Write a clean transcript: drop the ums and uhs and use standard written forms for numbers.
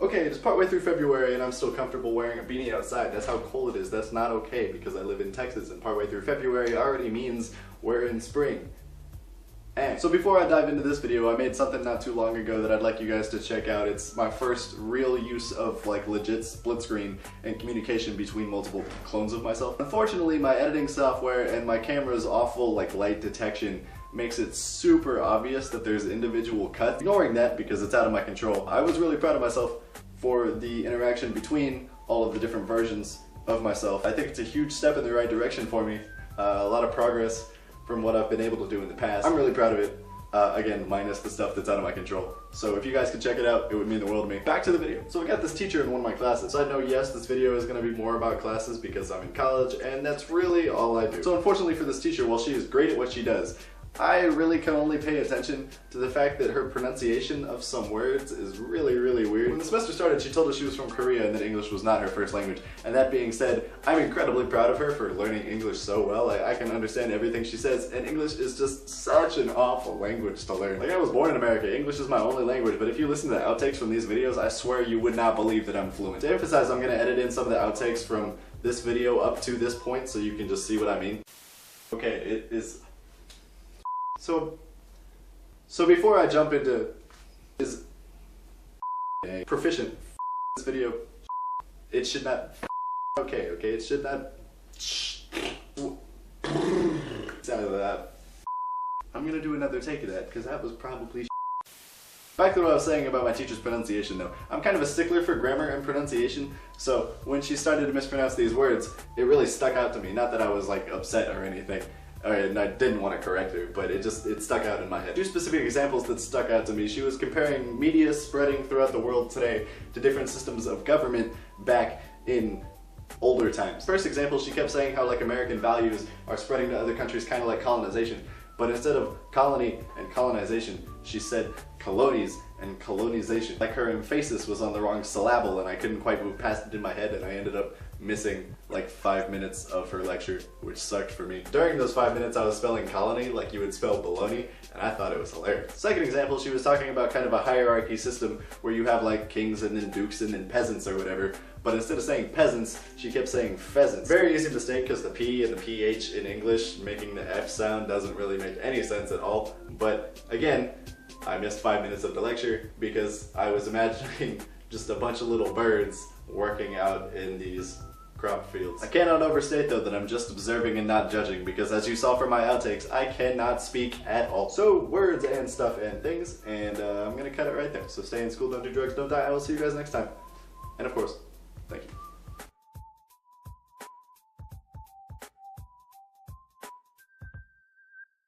Okay, it's partway through February and I'm still comfortable wearing a beanie outside. That's how cold it is. That's not okay because I live in Texas and partway through February already means we're in spring. And so before I dive into this video, I made something not too long ago that I'd like you guys to check out. It's my first real use of like legit split screen and communication between multiple clones of myself. Unfortunately, my editing software and my camera's awful like light detection makes it super obvious that there's individual cuts. Ignoring that because it's out of my control. I was really proud of myself for the interaction between all of the different versions of myself. I think it's a huge step in the right direction for me. A lot of progress from what I've been able to do in the past. I'm really proud of it. Again, minus the stuff that's out of my control. So if you guys could check it out, it would mean the world to me. Back to the video. So we got this teacher in one of my classes. So I know, yes, this video is going to be more about classes because I'm in college, and that's really all I do. So unfortunately for this teacher, while she is great at what she does, I really can only pay attention to the fact that her pronunciation of some words is really, really weird. When the semester started, she told us she was from Korea and that English was not her first language. And that being said, I'm incredibly proud of her for learning English so well. I can understand everything she says, and English is just such an awful language to learn. Like, I was born in America. English is my only language, but if you listen to the outtakes from these videos, I swear you would not believe that I'm fluent. To emphasize, I'm going to edit in some of the outtakes from this video up to this point so you can just see what I mean. Okay, it is... So before I jump into is proficient this video, it should not okay, it should not sound of that. I'm gonna do another take of that because that was probably Back to what I was saying about my teacher's pronunciation though. I'm kind of a stickler for grammar and pronunciation, so when she started to mispronounce these words, it really stuck out to me. Not that I was like upset or anything. And I didn't want to correct her, but it stuck out in my head. Two specific examples that stuck out to me. She was comparing media spreading throughout the world today to different systems of government back in older times. First example, she kept saying how like American values are spreading to other countries kind of like colonization, but instead of colony and colonization, she said colonies and colonization. Like her emphasis was on the wrong syllable and I couldn't quite move past it in my head and I ended up missing like 5 minutes of her lecture, which sucked for me. During those 5 minutes I was spelling colony like you would spell baloney, and I thought it was hilarious. Second example, she was talking about kind of a hierarchy system where you have like kings and then dukes and then peasants or whatever, but instead of saying peasants, she kept saying pheasants. Very easy mistake because the P and the PH in English making the F sound doesn't really make any sense at all, but again, I missed 5 minutes of the lecture because I was imagining just a bunch of little birds working out in these crop fields. I cannot overstate though that I'm just observing and not judging because as you saw from my outtakes, I cannot speak at all. So words and stuff and things, and I'm gonna cut it right there. So stay in school, don't do drugs, don't die. I will see you guys next time. And of course,